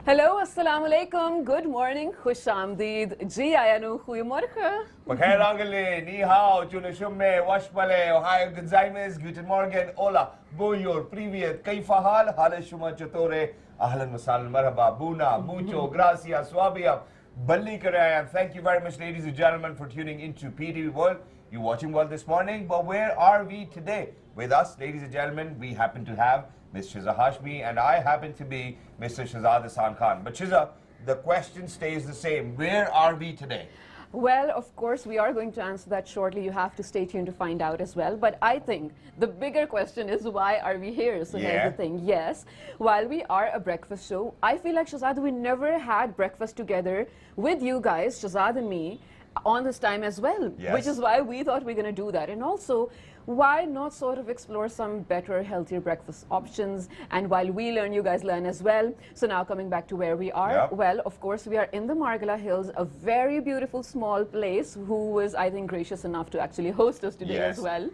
Hallo, assalamu alaikum, good morning, khush amdeed. Ji ayanu, goeiemorgen. Bakhair Angele, Ni Hao, Chune Shumme, Washpale, Ohio Gonzaimes, Guten Morgen, Ola, Boyor, Privyet, Kaifa Hal, Hale Shuma Chatore, Ahlan Masal Marhaba, Buna, Mucho, Gracias, Swabia, Balli Karaya. Thank you very much, ladies and gentlemen, for tuning into PTV World. You're watching World this morning, but where are we today? With us, ladies and gentlemen, we happen to have Ms. Shiza Hashmi, and I happen to be Mr. Shahzad Hassan Khan. But Shiza, the question stays the same. Where are we today? Well, of course, we are going to answer that shortly. You have to stay tuned to find out as well. But I think the bigger question is, why are we here? So here's the thing. Yes, while we are a breakfast show, I feel like, Shahzad, we never had breakfast together with you guys, Shahzad and me, on this time as well. Yes. Which is why we thought we were going to do that. And also, why not sort of explore some better, healthier breakfast options? And while we learn, you guys learn as well. So now coming back to where we are, well, of course, we are in the Margala Hills, a very beautiful small place, who was, I think, gracious enough to actually host us today as well.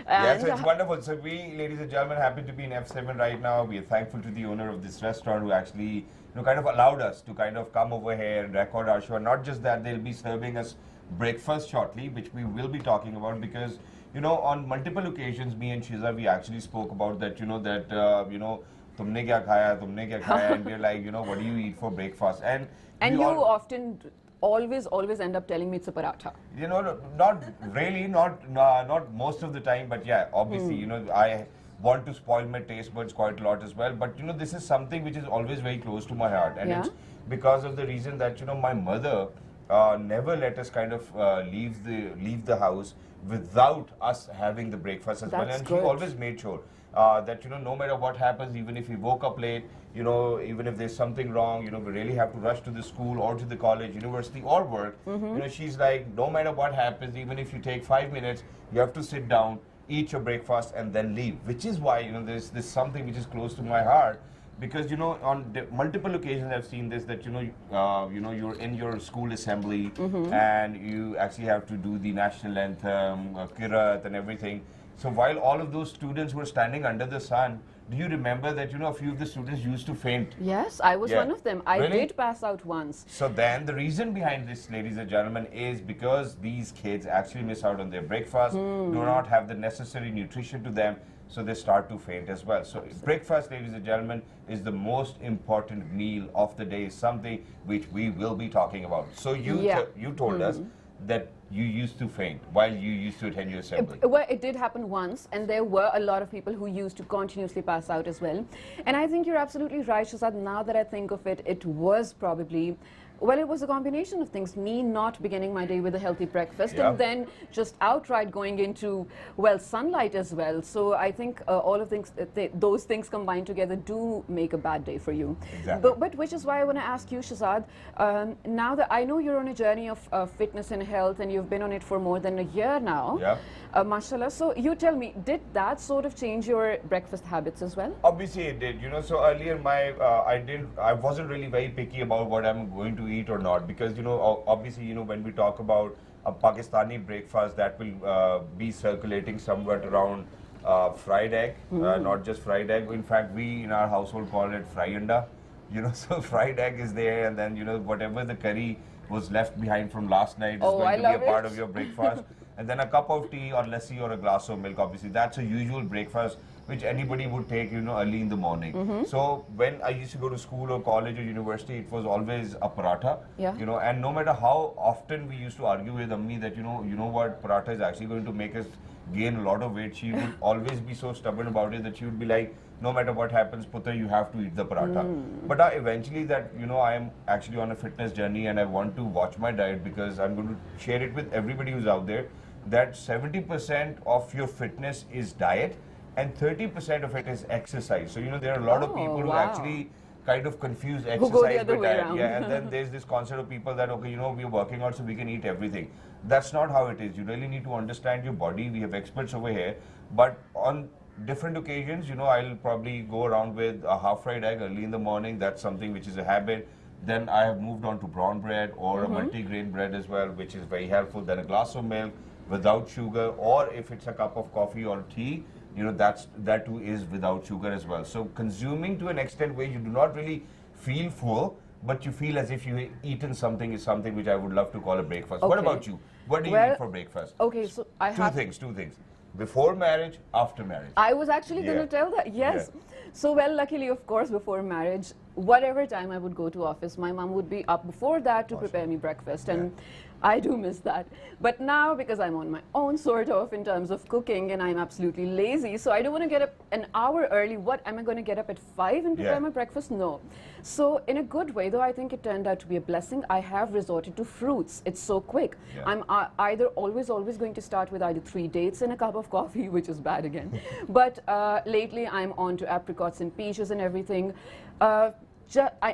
Yes, so it's wonderful. So we, ladies and gentlemen, happen to be in F7 right now. We are thankful to the owner of this restaurant who actually, kind of allowed us to kind of come over here and record our show. And not just that, they'll be serving us breakfast shortly, which we will be talking about, because on multiple occasions, me and Shiza, we actually spoke about that, tumne kya khaya, and we're like, what do you eat for breakfast? And you often always end up telling me it's a paratha. Not really, not most of the time, but yeah, obviously, I want to spoil my taste buds quite a lot as well. But this is something which is always very close to my heart, and it's because of the reason that my mother never let us kind of leave the house without us having the breakfast as well. And she always made sure that no matter what happens, even if we woke up late, even if there's something wrong, we really have to rush to the school or to the college, university or work. She's like, no matter what happens, even if you take 5 minutes, you have to sit down, eat your breakfast, and then leave. Which is why there's something which is close to my heart. Because on multiple occasions I've seen this, that you're in your school assembly and you actually have to do the national anthem, Kirat and everything. So while all of those students were standing under the sun, do you remember that a few of the students used to faint? Yes, I was one of them. I did pass out once. So then the reason behind this, ladies and gentlemen, is because these kids actually miss out on their breakfast, do not have the necessary nutrition to them. So they start to faint as well. So breakfast, ladies and gentlemen, is the most important meal of the day, something which we will be talking about. So you told us that you used to faint while you used to attend your assembly. Well, it did happen once, and there were a lot of people who used to continuously pass out as well. And I think you're absolutely right, Shahzad. Now that I think of it, it was probably... Well, it was a combination of things. Me not beginning my day with a healthy breakfast, and then just outright going into, well, sunlight as well. So I think all of those things combined together do make a bad day for you. Exactly. But which is why I want to ask you, Shahzad, now that I know you're on a journey of fitness and health, and you've been on it for more than a year now, mashallah. So you tell me, did that sort of change your breakfast habits as well? Obviously it did. So earlier I wasn't really very picky about what I'm going to eat or not, because obviously when we talk about a Pakistani breakfast, that will be circulating somewhat around fried egg, not just fried egg. In fact, we in our household call it fry anda. So fried egg is there, and then whatever the curry was left behind from last night is going to be a part of your breakfast. And then a cup of tea or lassi or a glass of milk. Obviously that's a usual breakfast which anybody would take early in the morning. So when I used to go to school or college or university, it was always a paratha. And no matter how often we used to argue with Ammi that what, paratha is actually going to make us gain a lot of weight, she would always be so stubborn about it that she would be like, no matter what happens, Putra, you have to eat the paratha. But eventually that, I am actually on a fitness journey, and I want to watch my diet, because I'm going to share it with everybody who's out there, that 70% of your fitness is diet and 30% of it is exercise. So, there are a lot of people who actually kind of confuse exercise with diet. And then there's this concept of people that, okay, we're working out so we can eat everything. That's not how it is. You really need to understand your body. We have experts over here. But on different occasions, I'll probably go around with a half fried egg early in the morning. That's something which is a habit. Then I have moved on to brown bread or a multi-grain bread as well, which is very helpful. Then a glass of milk without sugar, or if it's a cup of coffee or tea, that too is without sugar as well. So consuming to an extent where you do not really feel full, but you feel as if you eaten something is something which I would love to call a breakfast. What Okay. about you? What do you Well, eat for breakfast? Okay, so I Two have. things, two things. Before marriage, after marriage. I was actually going Yeah. to tell that, yes. So, well, luckily, of course, before marriage, whatever time I would go to office, my mom would be up before that to prepare me breakfast. And I do miss that. But now, because I'm on my own, sort of, in terms of cooking, and I'm absolutely lazy, so I don't want to get up an hour early. What, am I going to get up at 5 and prepare Yeah. my breakfast? No. So, in a good way, though I think it turned out to be a blessing, I have resorted to fruits. It's so quick. Yeah. I'm either always going to start with either 3 dates and a cup of coffee, which is bad again. But lately, I'm on to apricots and peaches and everything.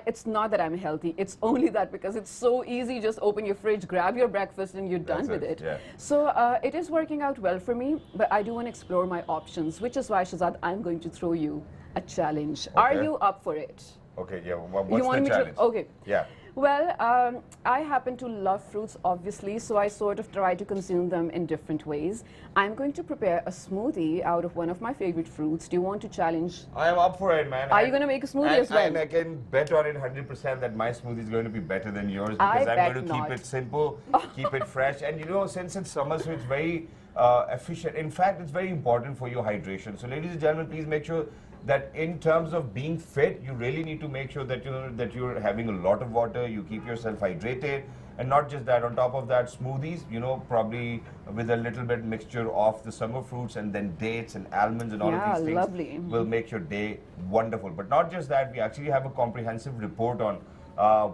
It's not that I'm healthy, it's only that because it's so easy, just open your fridge, grab your breakfast and you're done with it. Yeah. So it is working out well for me, but I do want to explore my options, which is why, Shazad, I'm going to throw you a challenge. Are Okay. you up for it? Okay, yeah. What's You want the me challenge? to? Okay. Yeah. Well, I happen to love fruits, obviously, so I sort of try to consume them in different ways. I'm going to prepare a smoothie out of one of my favorite fruits. Do you want to challenge? I am up for it, man. Are you going to make a smoothie as well? And I can bet on it 100% that my smoothie is going to be better than yours I because I'm bet going to not. keep it simple, keep it fresh. And you know, since it's summer, so it's very efficient. In fact, it's very important for your hydration. So ladies and gentlemen, please make sure that in terms of being fit, you really need to make sure that you're having a lot of water, you keep yourself hydrated, and not just that. On top of that, smoothies, you know, probably with a little bit mixture of the summer fruits and then dates and almonds and all Yeah, of these things lovely. will make your day wonderful. But not just that, we actually have a comprehensive report on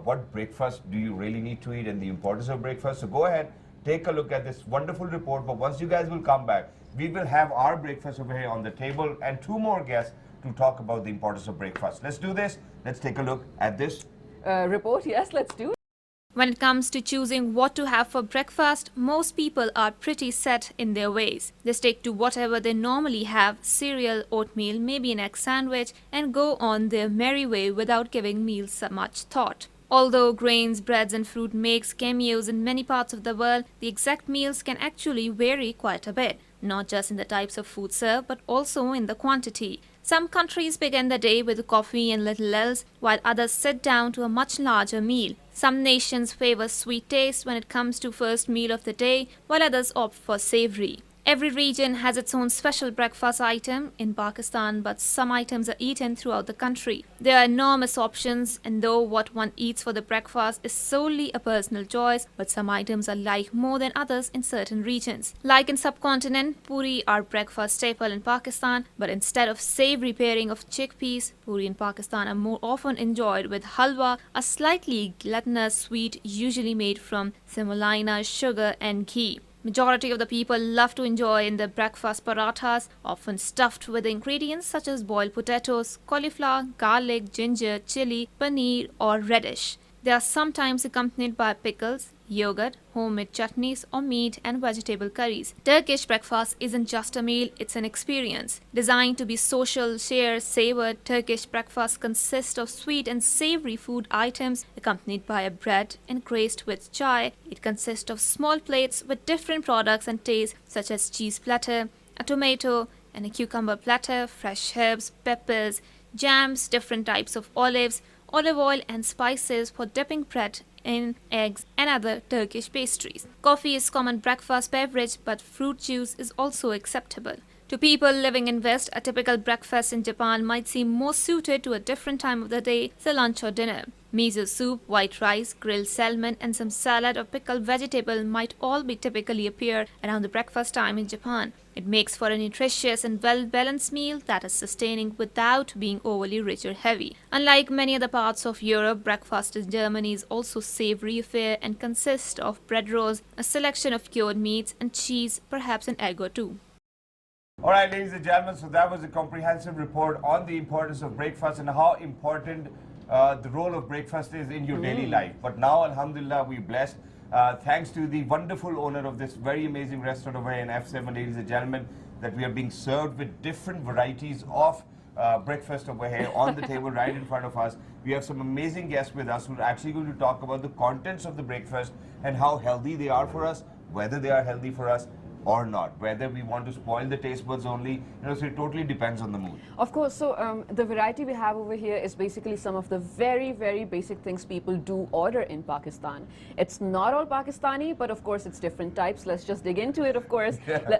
what breakfast do you really need to eat and the importance of breakfast. So go ahead, take a look at this wonderful report. But once you guys will come back, we will have our breakfast over here on the table and 2 more guests to talk about the importance of breakfast. Let's do this. Let's take a look at this. Report? Yes, let's do it. When it comes to choosing what to have for breakfast, most people are pretty set in their ways. They stick to whatever they normally have, cereal, oatmeal, maybe an egg sandwich, and go on their merry way without giving meals so much thought. Although grains, breads and fruit makes cameos in many parts of the world, the exact meals can actually vary quite a bit, not just in the types of food served, but also in the quantity. Some countries begin the day with coffee and little else, while others sit down to a much larger meal. Some nations favor sweet taste when it comes to first meal of the day, while others opt for savory. Every region has its own special breakfast item in Pakistan, but some items are eaten throughout the country. There are enormous options, and though what one eats for the breakfast is solely a personal choice, but some items are liked more than others in certain regions. Like in subcontinent, puri are breakfast staple in Pakistan, but instead of savory pairing of chickpeas, puri in Pakistan are more often enjoyed with halwa, a slightly glutinous sweet usually made from semolina, sugar and ghee. Majority of the people love to enjoy in their breakfast parathas, often stuffed with ingredients such as boiled potatoes, cauliflower, garlic, ginger, chili, paneer or radish. They are sometimes accompanied by pickles, yogurt, homemade chutneys or meat and vegetable curries. Turkish breakfast isn't just a meal, it's an experience. Designed to be social, share, savor, Turkish breakfast consists of sweet and savory food items accompanied by a bread and graced with chai. It consists of small plates with different products and tastes such as cheese platter, a tomato and a cucumber platter, fresh herbs, peppers, jams, different types of olives, olive oil and spices for dipping bread in eggs and other Turkish pastries. Coffee is common breakfast beverage, but fruit juice is also acceptable. To people living in West, a typical breakfast in Japan might seem more suited to a different time of the day, say lunch or dinner. Miso soup, white rice, grilled salmon and some salad or pickled vegetable might all be typically appear around the breakfast time in Japan. It makes for a nutritious and well-balanced meal that is sustaining without being overly rich or heavy. Unlike many other parts of Europe, breakfast in Germany is also savory affair and consists of bread rolls, a selection of cured meats and cheese, perhaps an egg or two. All right, ladies and gentlemen, so that was a comprehensive report on the importance of breakfast and how important the role of breakfast is in your daily life. But now, alhamdulillah, we're blessed. Thanks to the wonderful owner of this very amazing restaurant over here in F7, ladies and gentlemen, that we are being served with different varieties of breakfast over here on the table right in front of us. We have some amazing guests with us who are actually going to talk about the contents of the breakfast and how healthy they are for us, whether they are healthy for us, or not, whether we want to spoil the taste buds only, so it totally depends on the mood. Of course, so the variety we have over here is basically some of the very, very basic things people do order in Pakistan. It's not all Pakistani, but of course it's different types. Let's just dig into it, of course. Yeah.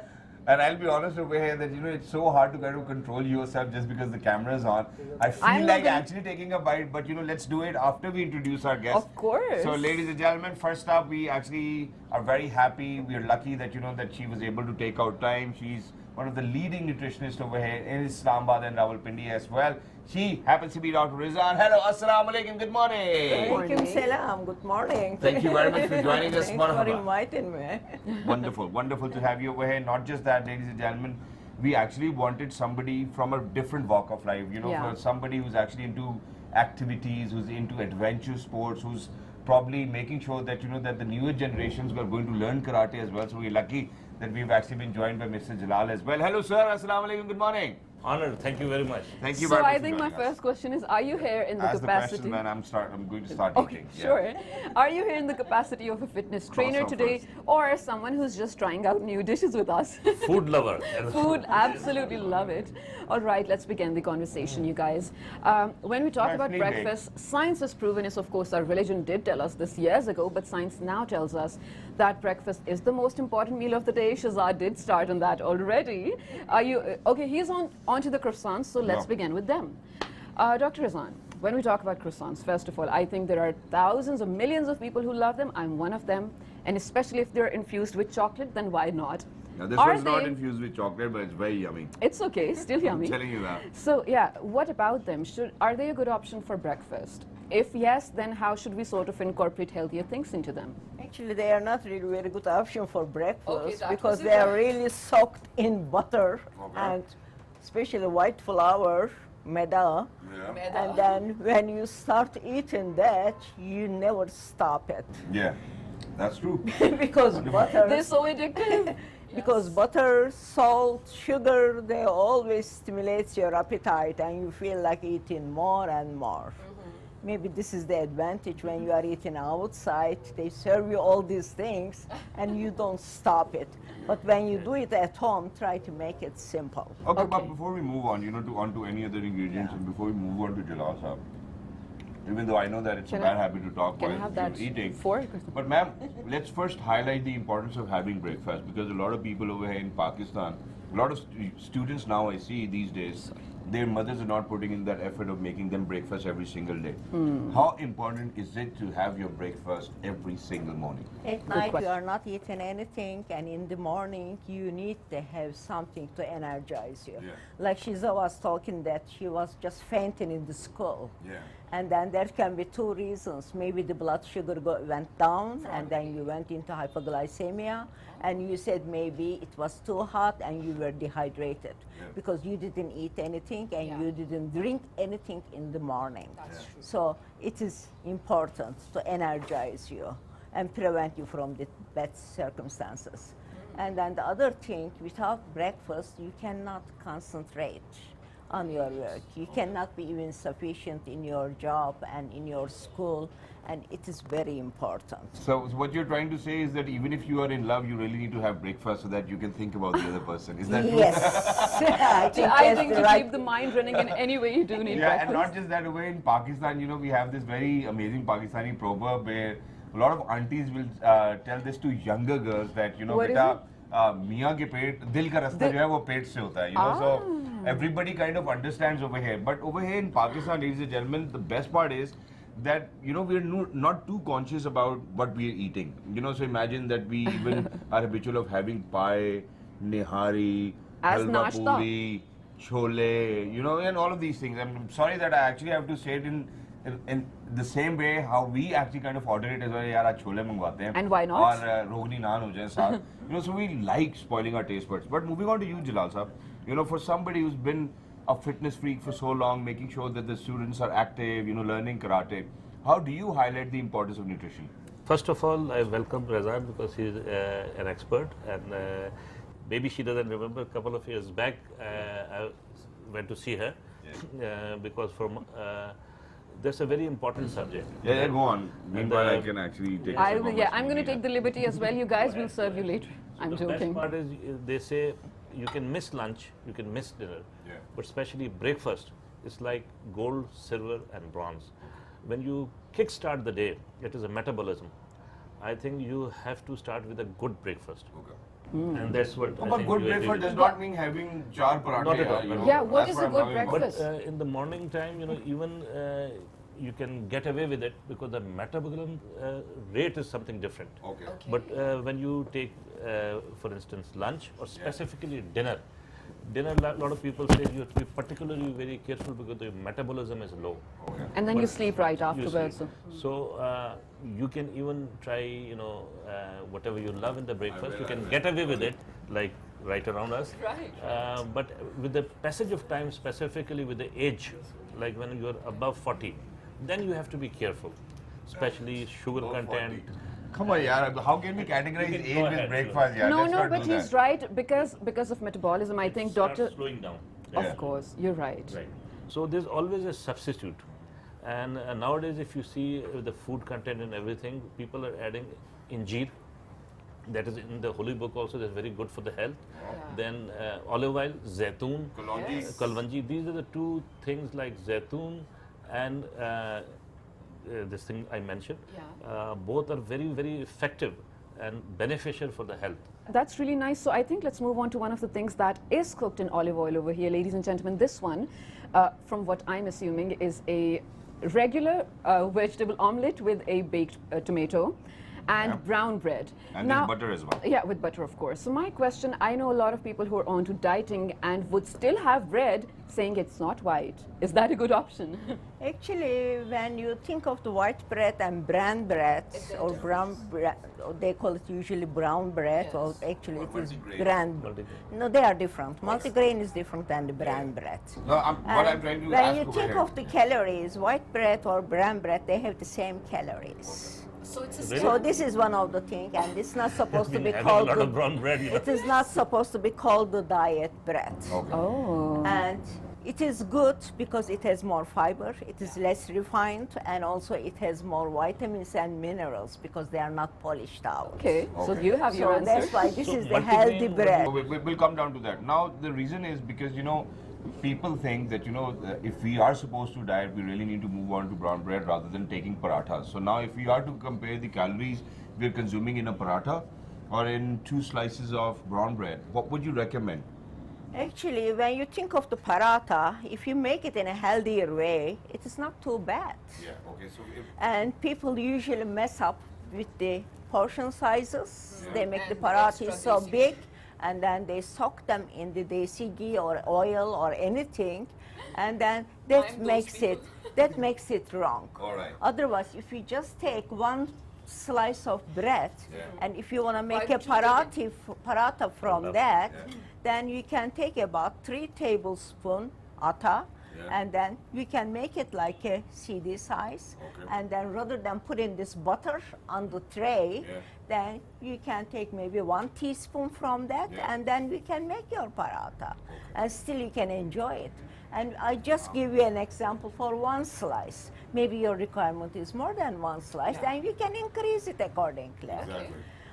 And I'll be honest over here that it's so hard to kind of control yourself just because the camera is on. I feel like actually taking a bite, but let's do it after we introduce our guest. Of course. So ladies and gentlemen, first up, we actually are very happy. We are lucky that that she was able to take out time. She's one of the leading nutritionists over here in Islamabad and Rawalpindi as well. She happens to be Dr. Rizan. Hello, assalamu alaikum, good morning. Walaikum salam, good morning. Thank you very much for joining us. Thanks for inviting me. Wonderful, wonderful to have you over here. Not just that, ladies and gentlemen, we actually wanted somebody from a different walk of life, for somebody who's actually into activities, who's into adventure sports, who's probably making sure that, that the newer generations are going to learn karate as well. So we're lucky that we've actually been joined by Mr. Jalal as well. Hello, sir. Assalamu alaikum. Good morning. Honored. Thank you very much. Thank you So very much. I think my first question is, are you here in the Ask capacity? the question, man. I'm going to start Okay, eating. sure. Are you here in the capacity of a fitness trainer Croissant today, first. or someone who's just trying out new dishes with us? Food lover. Food, absolutely love it. All right, let's begin the conversation, you guys. When we talk about Definitely. breakfast, science has proven is, of course, our religion did tell us this years ago, but science now tells us that breakfast is the most important meal of the day. Shahzad did start on that already. Are you okay? He's onto the croissants, so let's begin with them. Dr. Rizan, when we talk about croissants, first of all, I think there are thousands or millions of people who love them. I'm one of them, and especially if they're infused with chocolate, then why not? Now, this Are one's not they- infused with chocolate, but it's very yummy. It's okay, still yummy. I'm telling you that. So yeah, what about them? Are they a good option for breakfast? If yes, then how should we sort of incorporate healthier things into them? Actually, they are not really very good option for Okay, breakfast that because was they it. are really soaked in butter Okay. and especially white flour, maida. Yeah. And then when you start eating that, you never stop it Yeah, that's true. because butter. They're so addictive. Because butter, salt, sugar, they always stimulates your appetite and you feel like eating more and more. Maybe this is the advantage when you are eating outside. They serve you all these things and you don't stop it. But when you do it at home, try to make it simple. Okay, but Okay. before we move on, onto any other ingredients, and before we move on to Jalal Sahab, even though I know that it's Can a I- bad habit to talk Can I while have you're that eating. fork? But ma'am, let's first highlight the importance of having breakfast, because a lot of people over here in Pakistan, a lot of students now I see these days, their mothers are not putting in that effort of making them breakfast every single day. How important is it to have your breakfast every single morning? At night, you are not eating anything, and in the morning, you need to have something to energize you. Yeah. Like Shiza was talking that she was just fainting in the school. Yeah. And then there can be two reasons. Maybe the blood sugar went down, and then you went into hypoglycemia, and you said maybe it was too hot and you were dehydrated because you didn't eat anything and you didn't drink anything in the morning. That's true. So it is important to energize you and prevent you from the bad circumstances. And then the other thing, without breakfast, you cannot concentrate on your work. You cannot be even sufficient in your job and in your school, and it is very important. So what you're trying to say is that even if you are in love, you really need to have breakfast so that you can think about the other person. Is that true? Yes, I think I that's think the to right. keep the mind running in any way, you do need Yeah, breakfast. and not just that, over in Pakistan, we have this very amazing Pakistani proverb where a lot of aunties will tell this to younger girls that, What is beta, मियाँ के पेट दिल का रास्ता जो है वो पेट से होता है, so everybody kind of understands over here. But over here in Pakistan, ladies and gentlemen, the best part is that we're not too conscious about what we're eating. So imagine that we even are habitual of having pie, nihari, As halwa nashta. puri, chole, and all of these things. I'm sorry that I actually have to say it in the same way how we actually kind of order it as well. यार आज छोले मंगवाते हैं. And why not? और रोगनी नान हो जाए साथ. So we like spoiling our taste buds. But moving on to you, Jalal Sahab, for somebody who's been a fitness freak for so long, making sure that the students are active, learning karate, how do you highlight the importance of nutrition? First of all, I welcome Razan because he's an expert, and maybe she doesn't remember. A couple of years back, I went to see her because that's a very important subject. Yeah, go on. Meanwhile, I can actually take a sip of my I'm going to take the liberty as well. You guys will serve you later. I'm The joking. best part is they say you can miss lunch, you can miss dinner, but especially breakfast, it's like gold, silver, and bronze. When you kickstart the day, it is a metabolism. I think you have to start with a good breakfast. Okay. And that's what. I But think good you agree breakfast with. does not mean having char parathe. Not at all, you not know. at Yeah, what That's is a I'm good talking about. breakfast? But in the morning time, even you can get away with it because the metabolism rate is something different. Okay. But when you take, for instance, lunch or specifically dinner, a lot of people say you have to be particularly very careful because the metabolism is low. Okay. And then you But sleep right you afterwards. sleep. So you can even try, whatever you love in the breakfast, you can get away with it, like right around us. Right. But with the passage of time, specifically with the age, like when you're above 40, then you have to be careful, especially sugar Above content. 40. Come on, yaar. How can we categorize You can age go with ahead, breakfast? Yeah, No, let's no, not but do he's that. right because of metabolism. I think Start Dr. slowing down. Of Yeah. course, you're right. Right. So there's always a substitute. And nowadays, if you see the food content and everything, people are adding injeer. That is in the holy book also. That's very good for the health. Then olive oil, zaitoon, Kalonji. kalwanji. These are the two things like zaitoon and this thing I mentioned. Yeah. Both are very, very effective and beneficial for the health. That's really nice. So I think let's move on to one of the things that is cooked in olive oil over here, ladies and gentlemen. This one, from what I'm assuming, is a regular vegetable omelette with a baked tomato and Yeah. brown bread. And there's butter as well. Yeah, with butter, of course. So my question, I know a lot of people who are onto dieting and would still have bread saying it's not white. Is that a good option? Actually, when you think of the white bread and brown bread, or brown bread, they call it usually brown bread, or actually Or it is multigrain. brown. Multigrain. No, they are different. Multigrain is different than the brown bread. No, what I'm trying to When ask you over think here. of the calories, white bread or brown bread, they have the same calories. So it's Really? So this is one of the things, and it's not supposed to Been be having a called lot the, of brown bread. it is not supposed to be called the diet bread. Okay. Oh. And it is good because it has more fiber, it is less refined, and also it has more vitamins and minerals because they are not polished out. Okay, so Okay. you have your So answer. that's why this So is the multigrain healthy would bread. We'll come down to that. Now, the reason is because, people think that, if we are supposed to diet, we really need to move on to brown bread rather than taking parathas. So now, if we are to compare the calories we're consuming in a paratha or in 2 slices of brown bread, what would you recommend? Actually, when you think of the paratha, if you make it in a healthier way, it is not too bad. Yeah, okay, so if And people usually mess up with the portion sizes. Yeah. They make the And parathas extra so desi big, and then they soak them in the desi ghee or oil or anything, and then that makes it wrong. All right. Otherwise, if you just take one slice of bread, Yeah. and if you want to make Why a would you paratha from that, Yeah. then you can take about 3 tablespoons atta, Yeah. and then we can make it like a CD size. Okay. And then rather than putting this butter on the tray, Yeah. then you can take maybe 1 teaspoon from that, Yeah. and then we can make your paratha. And still you can enjoy it. And I just give you an example for 1 slice. Maybe your requirement is more than 1 slice, then you can increase it accordingly. Exactly.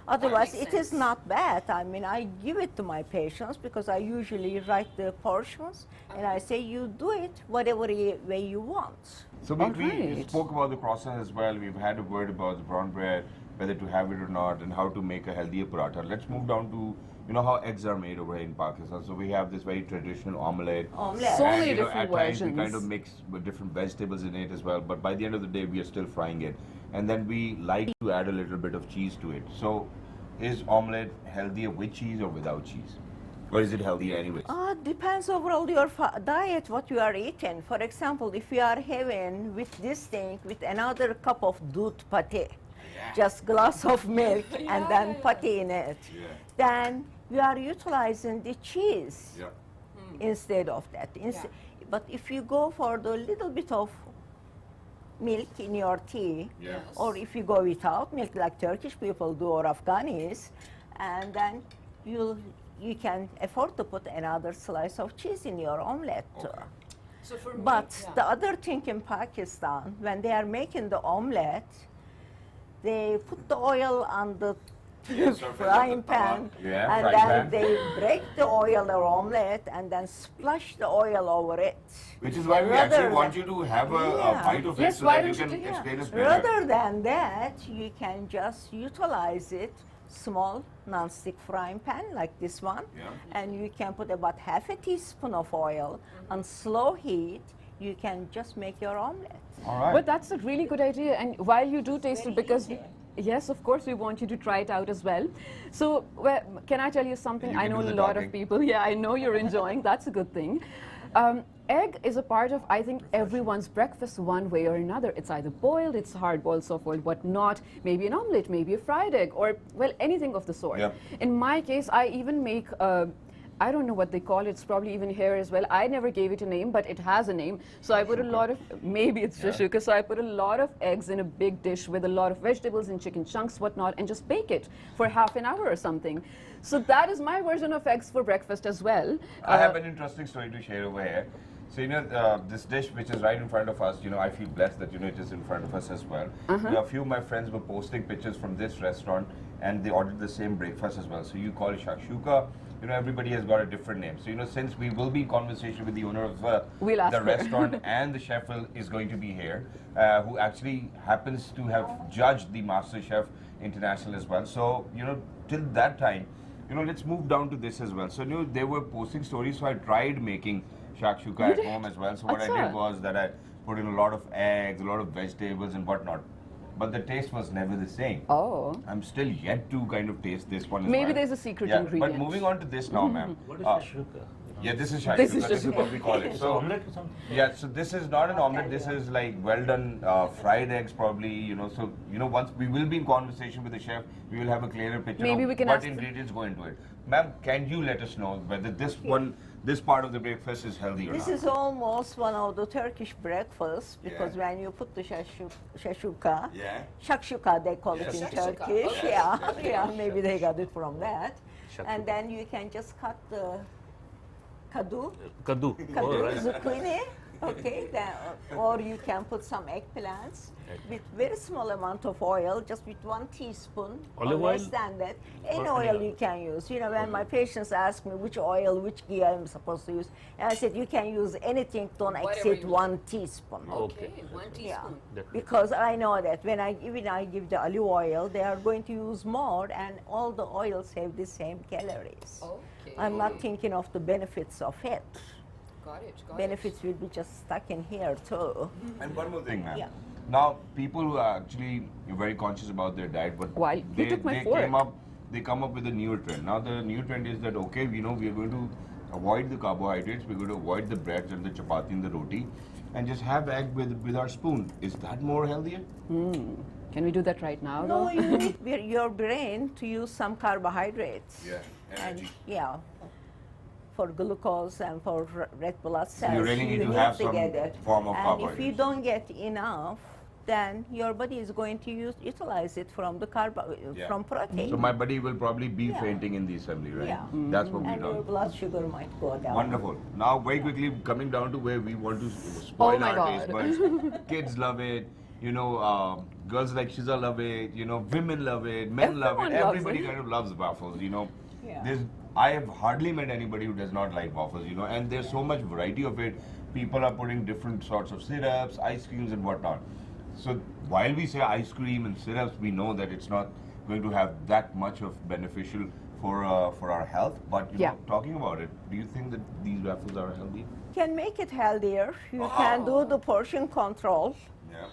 Otherwise, makes it is not bad. I mean, I give it to my patients because I usually write the portions, and I say you do it whatever way you want. So we Alright. spoke about the croissant as well. We've had a word about the brown bread, whether to have it or not, and how to make a healthier paratha. Let's move down to how eggs are made over here in Pakistan. So we have this very traditional omelette. Omelette. So And, many at different times we kind versions. of mix with different vegetables in it as well. But by the end of the day, we are still frying it, and then we like to add a little bit of cheese to it. So, is omelette healthier with cheese or without cheese, or is it healthier anyways? Depends overall your diet, what you are eating. For example, if you are having with this thing, with another cup of doodh pate, just glass of milk and then pate in it, Yeah. then you are utilizing the cheese Yeah. instead of that. But if you go for the little bit of milk in your tea, Yes. or if you go without milk like Turkish people do or Afghanis, and then you can afford to put another slice of cheese in your omelette. Okay. So for But the other thing in Pakistan, when they are making the omelette, they put the oil on the Yes, sir, frying pan, Yeah, and frying then pan. they break the oil or omelette and then splash the oil over it. Which is why we Rather actually want than- you to have a Yeah. bite of it Yes, so why that you don't you can do- explain us better. Rather than that, you can just utilize it, small non-stick frying pan like this one, Yeah. and you can put about half a teaspoon of oil on slow heat. You can just make your omelette. All right. But that's a really good idea. And while you do taste it, very because easy. yes, of course, we want you to try it out as well. So, can I tell you something? You I can know do a the lot talking. of people. Yeah, I know you're enjoying. That's a good thing. Egg is a part of, I think, everyone's breakfast one way or another. It's either boiled, it's hard boiled, soft boiled, whatnot. Maybe an omelette, maybe a fried egg, or well, anything of the sort. Yeah. In my case, I even make. I don't know what they call it. It's probably even here as well. I never gave it a name, but it has a name. So I put a lot of, maybe it's shashuka. So I put a lot of eggs in a big dish with a lot of vegetables and chicken chunks, whatnot, and just bake it for half an hour or something. So that is my version of eggs for breakfast as well. I have an interesting story to share over here. So, this dish which is right in front of us, I feel blessed that, it is in front of us as well. A few of my friends were posting pictures from this restaurant and they ordered the same breakfast as well. So, you call it shakshuka. Everybody has got a different name. So, since we will be in conversation with the owner of We'll ask the her. restaurant and the chef is going to be here, who actually happens to have judged the Master Chef International as well. So, till that time, let's move down to this as well. So, they were posting stories, so I tried making shakshuka at home as well. So what I Acha. did was that I put in a lot of eggs, a lot of vegetables and whatnot. But the taste was never the same. Oh. I'm still yet to kind of taste this one as Maybe well. there's a secret Yeah, ingredient. but moving on to this now, ma'am. What is shakshuka? Yeah, this is shakshuka. This is This is shakshuka. what we call it. It's So, omelette or something? yeah, so this is not an omelette. This is like well done fried eggs, probably. So once we will be in conversation with the chef, we will have a clearer picture Maybe of we can what ask them. ingredients go into it. Ma'am, can you let us know whether this part of the breakfast is healthy or This not? is almost one of the Turkish breakfasts because Yeah. when you put the shashuka, Yeah. shakshuka they call Yes. it in Shakshuka, Turkish, okay. yeah, maybe they got it from that. Shakshuka. And then you can just cut the kadu, Kaddu. Oh, right. zucchini, okay, then, or you can put some eggplants with very small amount of oil, just with 1 teaspoon Olive or less oil? than that. Any Or oil any you can use. When my patients ask me which oil, which ghee I'm supposed to use, and I said you can use anything, don't Whatever exceed you 1 teaspoon. Okay. 1 Yeah, That- because I know that when I give the olive oil, they are going to use more, and all the oils have the same calories. Okay. I'm not thinking of the benefits of it. Got it. Benefits will be just stuck in here too. And one more thing, ma'am. Yeah. Now, people who are actually very conscious about their diet, but Why? You took my fork. they come up with a new trend. Now, the new trend is that okay, we are going to avoid the carbohydrates, we're going to avoid the breads and the chapati and the roti, and just have egg with our spoon. Is that more healthier? Can we do that right now? No, though? you need your brain to use some carbohydrates. Yeah, And energy. yeah, for glucose and for red blood cells. you really need to have some get it. form of And if you carbohydrates. don't get enough, then your body is going to utilize it from the Yeah. from protein. So my buddy will probably be Yeah. fainting in the assembly, right? Yeah. That's what we and your do. blood sugar might go down. Wonderful. Now, very quickly, coming down to where we want to spoil Oh my our taste God. buds. Kids love it. Girls like Shiza love it. Women love it. Men love Everyone it. loves Everybody it. kind of loves waffles. Yeah. I have hardly met anybody who does not like waffles. And there's so much variety of it. People are putting different sorts of syrups, ice creams, and whatnot. So while we say ice cream and syrups, we know that it's not going to have that much of beneficial for our health. But Yeah. talking about it, do you think that these waffles are healthy? Can make it healthier. You can do the portion control. Yeah.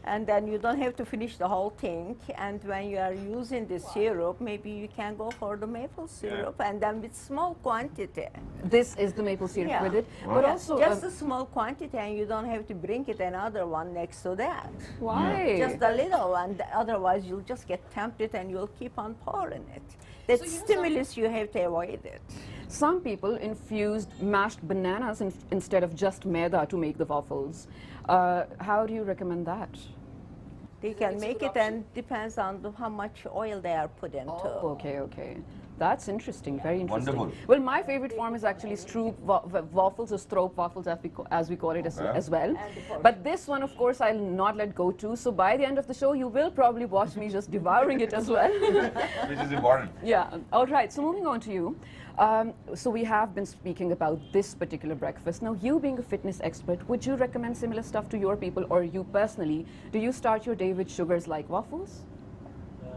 And then you don't have to finish the whole thing. And when you are using the syrup, maybe you can go for the maple syrup and then with small quantity. This is the maple syrup Yeah. with it. But Yeah, also, just a small quantity, and you don't have to bring it another one next to that. why? Just a little one. Otherwise, you'll just get tempted and you'll keep on pouring it. That stimulus, you have to avoid it. Some people infused mashed bananas instead of just maida to make the waffles. How do you recommend that? They can make it, and depends on how much oil they are put into. Oh, okay. That's interesting, very interesting. Wonderful. Well, my favorite form is actually stroop waffles or stroop waffles as we call it as well. But this one, of course, I'll not let go to. So by the end of the show, you will probably watch me just devouring it as well. Which is important. Yeah, all right. So moving on to you. So we have been speaking about this particular breakfast. Now, you being a fitness expert, would you recommend similar stuff to your people, or you personally, do you start your day with sugars like waffles?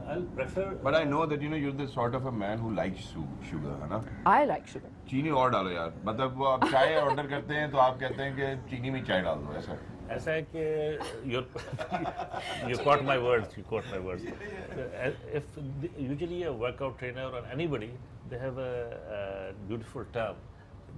I'll prefer. But I know that you're the sort of a man who likes sugar, है ना? I like sugar. चीनी और डालो यार. मतलब वो आप चाय ऑर्डर करते हैं तो आप कहते हैं कि चीनी में चाय डाल दो ऐसा. ऐसा है कि you caught my words. You caught my words. If usually a workout trainer or anybody, they have a beautiful term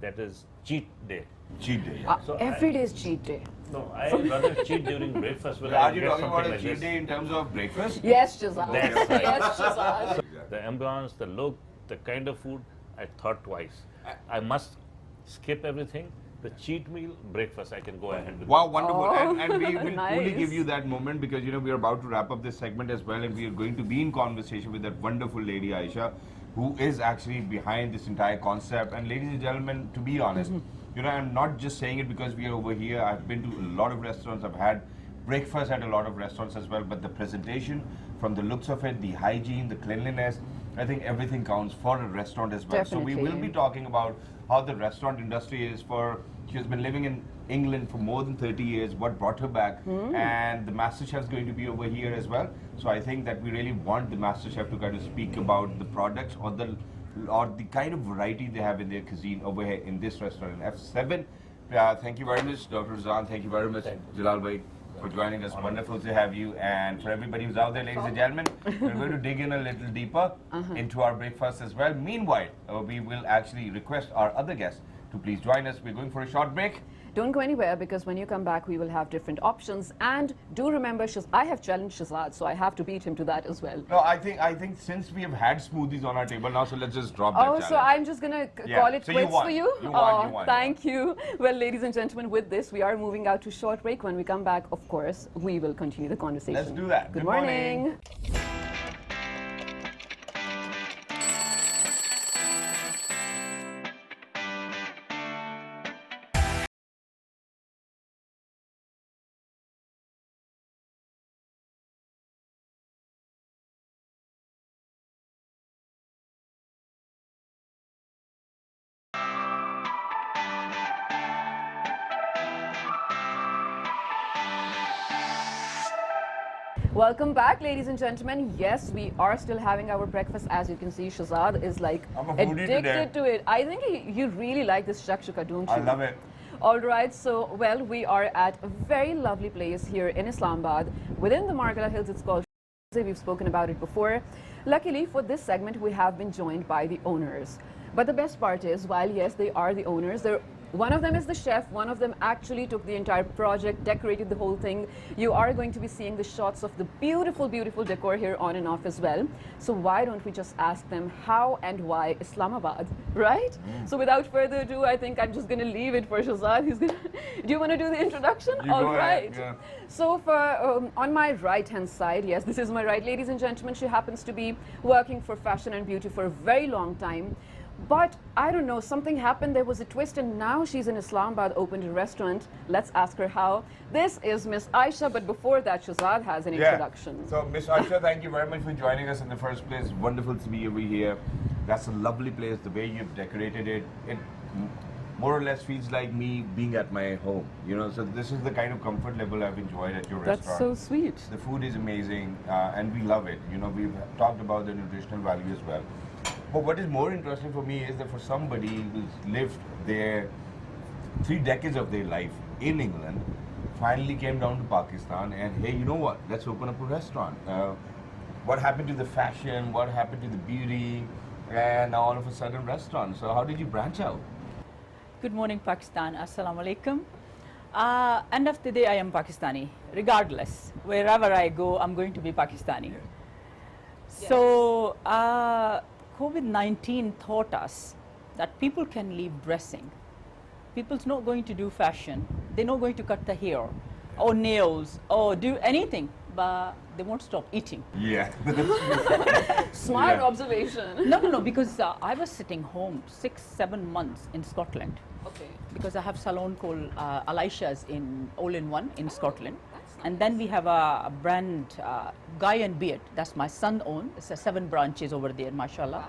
that is cheat day. Cheat day. Yeah. So Every day is cheat day. No, I rather cheat during breakfast. When Are I you get talking about something a like cheat this. day in terms of breakfast? Yes, Shazad. That's right. Yes, Shazad. The ambience, the look, the kind of food, I thought twice. I must skip everything. The cheat meal, breakfast, I can go ahead with. Wow, wonderful. Oh, And we will truly nice. give you that moment because, we are about to wrap up this segment as well, and we are going to be in conversation with that wonderful lady, Aisha, who is actually behind this entire concept. And ladies and gentlemen, to be honest, I'm not just saying it because we are over here. I've been to a lot of restaurants. I've had breakfast at a lot of restaurants as well. But the presentation, from the looks of it, the hygiene, the cleanliness, I think everything counts for a restaurant as well. So we will Definitely. be talking about how the restaurant industry is for. She has been living in England for more than 30 years, what brought her back, and the Master Chef is going to be over here as well. So I think that we really want the Master Chef to kind of speak about the products or the kind of variety they have in their cuisine over here in this restaurant in F7. Thank you very much, Dr. Zan. Thank you very much, Jalal Bhai, for joining us. Wonderful to have you. And for everybody who's out there, ladies and gentlemen, we're going to dig in a little deeper into our breakfast as well. Meanwhile, we will actually request our other guests to please join us. We're going for a short break. Don't go anywhere, because when you come back, we will have different options. And do remember, I have challenged Shazad, so I have to beat him to that as well. No, I think since we have had smoothies on our table now, so let's just drop that Oh, challenge. so I'm just going to Yeah, call it so you quits won. for you? You won, you won. Thank you. Well, ladies and gentlemen, with this, we are moving out to short break. When we come back, of course, we will continue the conversation. Let's do that. Good Good morning. morning. Welcome back, ladies and gentlemen. Yes, we are still having our breakfast. As you can see, Shazad is like I'm a foodie today. addicted to it. I think you really like this shakshuka, don't you? I love it. All right, so, well, we are at a very lovely place here in Islamabad. Within the Margala Hills, it's called We've spoken about it before. Luckily, for this segment, we have been joined by the owners. But the best part is, while, yes, they are the owners, one of them is the chef, one of them actually took the entire project, decorated the whole thing. You are going to be seeing the shots of the beautiful, beautiful decor here on and off as well. So why don't we just ask them how and why Islamabad, right? So without further ado, I think I'm just going to leave it for Shazad. He's gonna do you want to do the introduction? You All go right. ahead, yeah. So for on my right-hand side, yes, this is my right, ladies and gentlemen, she happens to be working for fashion and beauty for a very long time. But I don't know, something happened, there was a twist, and now she's in Islamabad, opened a restaurant. Let's ask her how. This is Miss Aisha, but before that, Shazad has an introduction. So, Miss Aisha, thank you very much for joining us in the first place. Wonderful to be over here. That's a lovely place. The way you've decorated it, it more or less feels like me being at my home. So this is the kind of comfort level I've enjoyed at your That's restaurant. so sweet. The food is amazing, and we love it. We've talked about the nutritional value as well. But what is more interesting for me is that for somebody who's lived there 3 decades of their life in England, finally came down to Pakistan and, hey, you know what? Let's open up a restaurant. What happened to the fashion? What happened to the beauty? And now all of a sudden restaurant. So how did you branch out? Good morning, Pakistan. Assalamu alaikum. End of the day, I am Pakistani. Regardless, wherever I go, I'm going to be Pakistani. So COVID-19 taught us that people can leave dressing. People's not going to do fashion. They're not going to cut the hair or nails or do anything. but they won't stop eating. Yeah. Smart Yeah. observation. No, because I was sitting home 6-7 months in Scotland Okay. because I have salon called Elisha's in All-in-One in Scotland. that's And then we have a brand, Guy and Beard, that's my son owned. It's 7 branches over there, mashallah.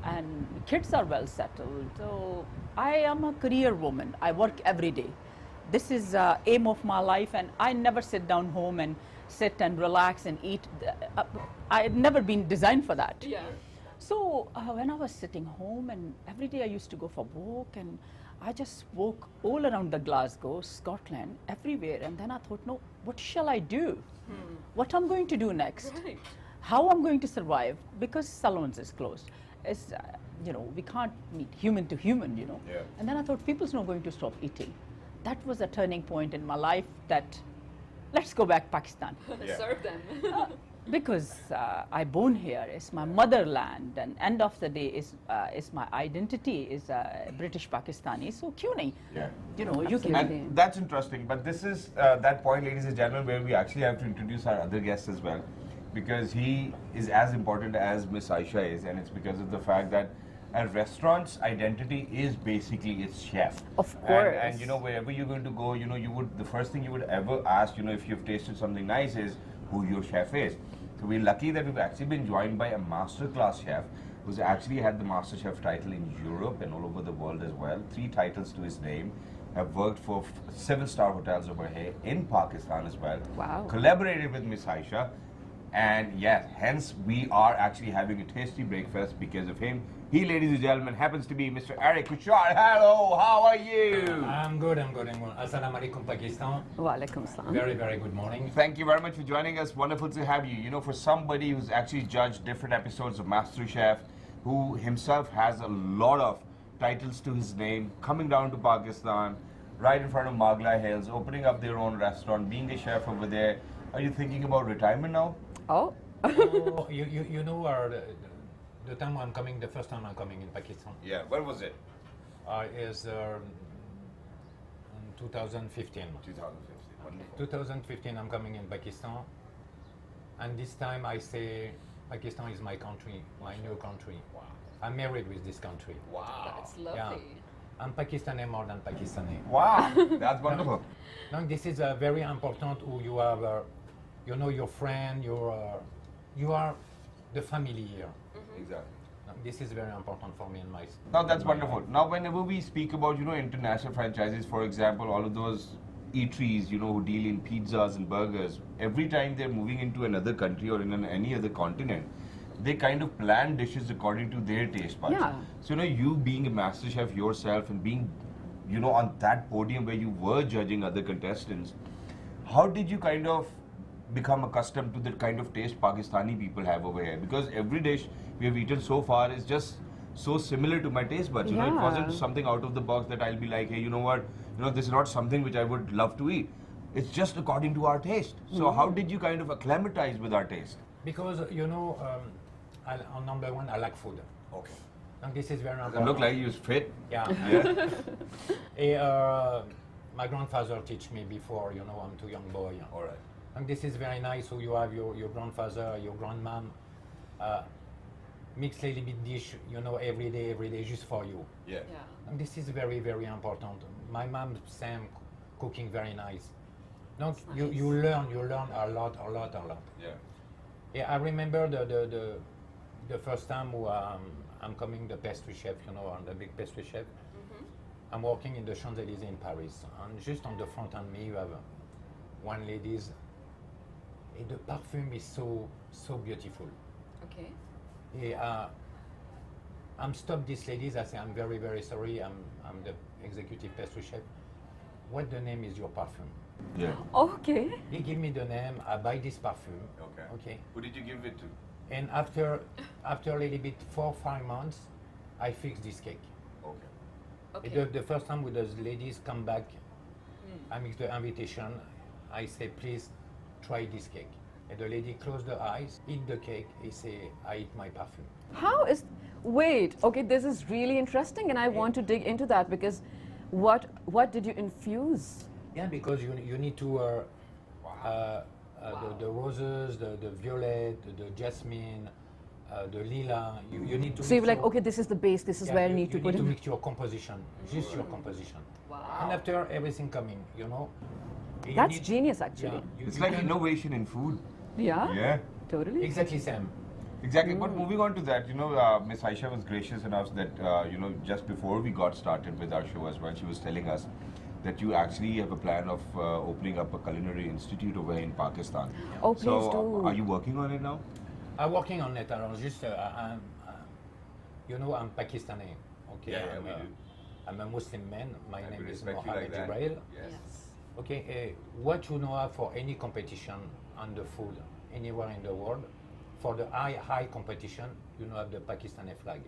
And kids are well settled. So I am a career woman. I work every day. This is aim of my life, and I never sit down home and sit and relax and eat. I had never been designed for that. Yeah. So when I was sitting home, and every day I used to go for walk, and I just walk all around the Glasgow, Scotland, everywhere. And then I thought, no, what shall I do? What I'm going to do next? Right. How I'm going to survive? Because salons is closed. It's, we can't meet human to human, Yeah. And then I thought, people's not going to stop eating. That was a turning point in my life that, let's go back Pakistan. Yeah. Serve them. Because I born here, it's my motherland, and end of the day is my identity is British Pakistani. So क्यों नहीं? Yeah. You Absolutely. can. And that's interesting. But this is that point, ladies and gentlemen, where we actually have to introduce our other guest as well, because he is as important as Miss Aisha is, and it's because of the fact that a restaurant's identity is basically its chef. Of And course. wherever you're going to go, you would, the first thing you would ever ask, if you've tasted something nice, is who your chef is. So we're lucky that we've actually been joined by a masterclass chef who's actually had the Master Chef title in Europe and all over the world as well. 3 titles to his name. Have worked for 7-star hotels over here in Pakistan as well. Wow. Collaborated with Miss Aisha. And yes, hence we are actually having a tasty breakfast because of him. He, ladies and gentlemen, happens to be Mr. Eric Kuchar. Hello, how are you? I'm good. Assalamu alaikum, Pakistan. Walaikum salam. Very, very good morning. Thank you very much for joining us. Wonderful to have you. For somebody who's actually judged different episodes of MasterChef, who himself has a lot of titles to his name, coming down to Pakistan, right in front of Magla Hills, opening up their own restaurant, being a chef over there. Are you thinking about retirement now? Oh. Oh, you know the time I'm coming, the first time I'm coming in Pakistan Yeah, when was it? is in 2015. 2015. Wonderful. 2015 I'm coming in Pakistan, and this time I say Pakistan is my country, my new country. Wow. I'm married with this country. Wow. It's lovely. Yeah. I'm Pakistani more than Pakistani. Wow, that's wonderful. Now this is very important. Who you have, your friend, you are the family here. Exactly. Now, this is very important for me and my. Now that's my wonderful. life. Now whenever we speak about, international franchises, for example, all of those eateries, who deal in pizzas and burgers, every time they're moving into another country or in any other continent, they kind of plan dishes according to their taste buds. Yeah. So, you being a master chef yourself and being, on that podium where you were judging other contestants, how did you kind of become accustomed to the kind of taste Pakistani people have over here? Because every dish we have eaten so far is just so similar to my taste buds. It Yeah. wasn't something out of the box that I'll be like, hey, you know what? This is not something which I would love to eat. It's just according to our taste. So how did you kind of acclimatize with our taste? Because on number one, I like food. Okay. And this is very Does important. it look like you was fit? Yeah. Yeah. My grandfather teach me before. I'm too young boy. All right. And this is very nice. So you have your grandfather, your grandmom, mix a little bit dish. Every day, just for you. Yeah. Yeah. And this is very, very important. My mom, same, cooking very nice. No, That's you nice. learn a lot. Yeah. Yeah, I remember the first time I'm coming the pastry chef, I'm the big pastry chef. I'm working in the Champs-Élysées in Paris, and just on the front of me you have one ladies, and the perfume is so beautiful. Okay. Yeah, I'm stopped these ladies. I say I'm very, very sorry. I'm the executive pastry chef. What the name is your perfume? Yeah. Okay. He give me the name. I buy this perfume. Okay. Okay. Who did you give it to? And after a little bit 4-5 months, I fix this cake. Okay. Okay. The first time with those ladies come back, I make the invitation. I say, please try this cake. And the lady close the eyes, eat the cake. He say, I eat my perfume. How is? Wait. Okay, this is really interesting, and I want to dig into that because, what did you infuse? Yeah, because you need to The roses, the violet, the jasmine, the lila. You need to. So you were mix like, your- okay, this is the base, this is where I need to put You in. need to mix your composition, just your composition. And after everything coming, you know. you That's need- genius, actually. It's you like can- innovation in food. Yeah, Yeah. totally. Exactly, Sam. Exactly. But moving on to that, Miss Aisha was gracious enough that, just before we got started with our show as well, she was telling us that you actually have a plan of opening up a culinary institute over here in Pakistan. Oh, please so, do. are you working on it now? I'm working on it. Just, I'm Pakistani. Okay, Yeah, we do. I'm a Muslim man. My And name we is respect you Mohammed like that. Jibrail. Yes. Okay, what you know for any competition on the food anywhere in the world, for the high competition, have the Pakistani flag.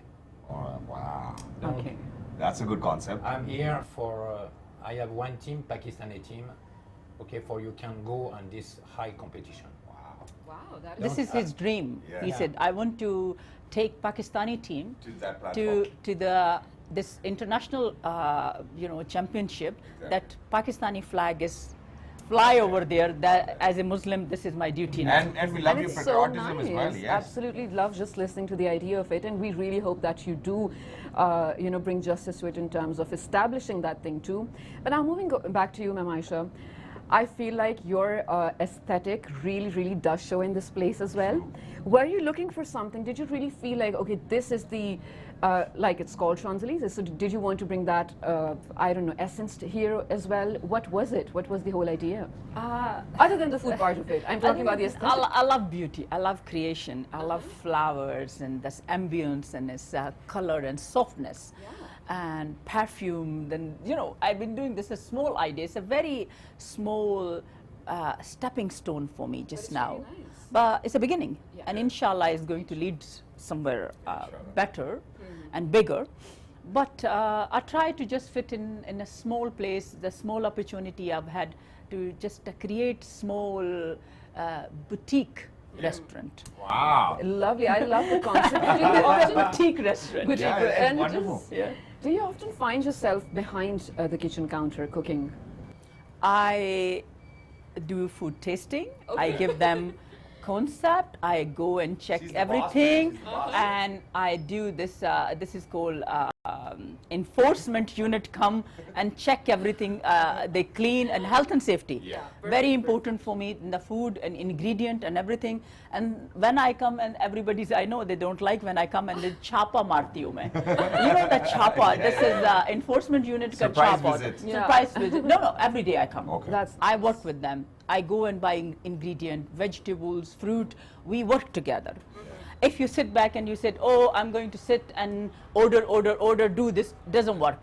Oh, wow. Okay. That's a good concept. I'm here for. I have one team, Pakistani team. Okay, for you can go on this high competition. Wow, that This is his dream. Yeah. He said, I want to take Pakistani team To that platform. to this international championship. Exactly. That Pakistani flag is fly over there. That as a Muslim, this is my duty now. And we love and your it's so patriotism nice. as well. Yes. Absolutely love just listening to the idea of it, and we really hope that you do, bring justice to it in terms of establishing that thing too. But now moving back to you, Ma'am Aisha, I feel like your aesthetic really, really does show in this place as well. Were you looking for something? Did you really feel like, okay, this is the, like it's called Champs-Élysées, so did you want to bring that, essence to here as well? What was it? What was the whole idea? Other than the food part of it, I'm talking about the aesthetic. I love beauty. I love creation. I love flowers and this ambience and this color and softness. And perfume. Then I've been doing this a small idea. It's a very small stepping stone for me just now. really nice. But it's a beginning, and inshallah is going to lead somewhere better and bigger. But I try to just fit in a small place, the small opportunity I've had to just create small boutique restaurant. Wow. Lovely. I love the concept. Do you often, Boutique restaurant. Boutique, Yeah, it's and wonderful. do you often find yourself behind the kitchen counter cooking? I do food tasting. I give them concept. I go and check She's the boss, man. everything, She's the boss. and I do this. This is called enforcement unit. Come and check everything. They clean and health and safety. Yeah. Very important for me in the food and ingredient and everything. And when I come and everybody's, I know they don't like when I come and they chapa marti hu main. You know the chapa. This is enforcement unit ka Surprise chapa. visit. Yeah. Surprise visit. No, every day I come. Okay. That's I work with them. I go and buy ingredient, vegetables, fruit. We work together. If you sit back and you said, oh, I'm going to sit and order, do this, doesn't work.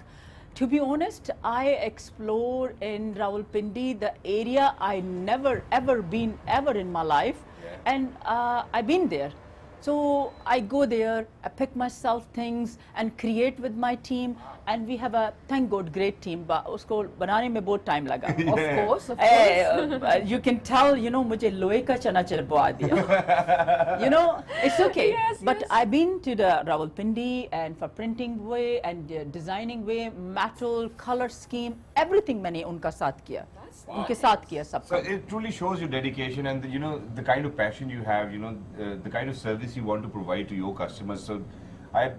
To be honest, I explore in Rawalpindi, the area I never ever been ever in my life. And I've been there. So I go there, I pick myself things and create with my team. And we have a, thank God, great team. But usko banane mein bahut time laga. of course. You can tell, mujhe lohe ka chana chilwa diya. It's okay. Yes, but yes. I've been to the Rawalpindi and for printing way and designing way, metal, color scheme, everything मैंने उनका साथ किया. उनके साथ किया सब. So it truly shows your dedication and the kind of passion you have, the kind of service you want to provide to your customers. So I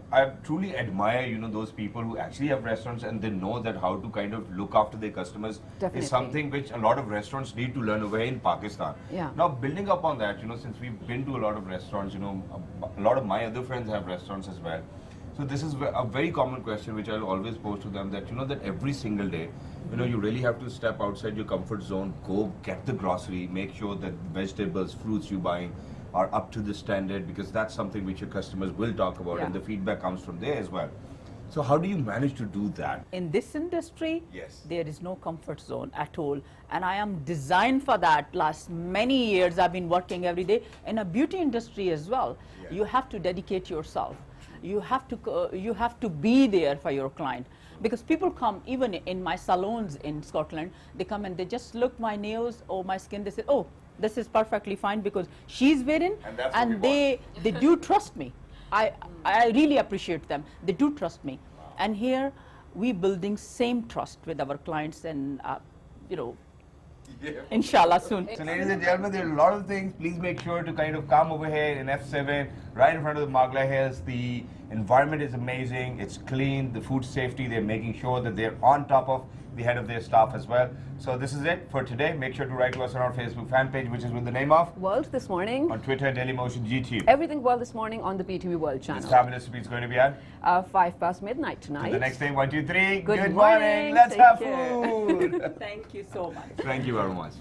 truly admire, those people who actually have restaurants and they know that how to kind of look after their customers Definitely. is something which a lot of restaurants need to learn over here in Pakistan. Yeah. Now building up on that, since we've been to a lot of restaurants, a lot of my other friends have restaurants as well. So this is a very common question which I'll always pose to them that that every single day, you really have to step outside your comfort zone, go get the grocery, make sure that vegetables, fruits you're buying are up to the standard because that's something which your customers will talk about Yeah. and the feedback comes from there as well. So how do you manage to do that? In this industry, Yes. there is no comfort zone at all. And I am designed for that. Last many years, I've been working every day in a beauty industry as well. Yeah. You have to dedicate yourself. You have to be there for your client. Because people come, even in my salons in Scotland, they come and they just look my nails or my skin. They say, oh, this is perfectly fine because she's wearing, And that's what we they do trust me. I really appreciate them. They do trust me. And here we building same trust with our clients and Inshallah, soon. So ladies and gentlemen, there are a lot of things. Please make sure to kind of come over here in F7, right in front of the Magla Hills. The environment is amazing. It's clean. The food safety, they're making sure that they're on top of the head of their staff as well. So this is it for today. Make sure to write to us on our Facebook fan page, which is with the name of World This Morning. on Twitter, Dailymotion GT. Everything World This Morning on the BTV World This channel. fabulous is going to be at 5 past midnight tonight. the next thing. 1, 2, 3. Good Good morning. morning. Let's Take have care. food. Thank you so much. Thank you very much.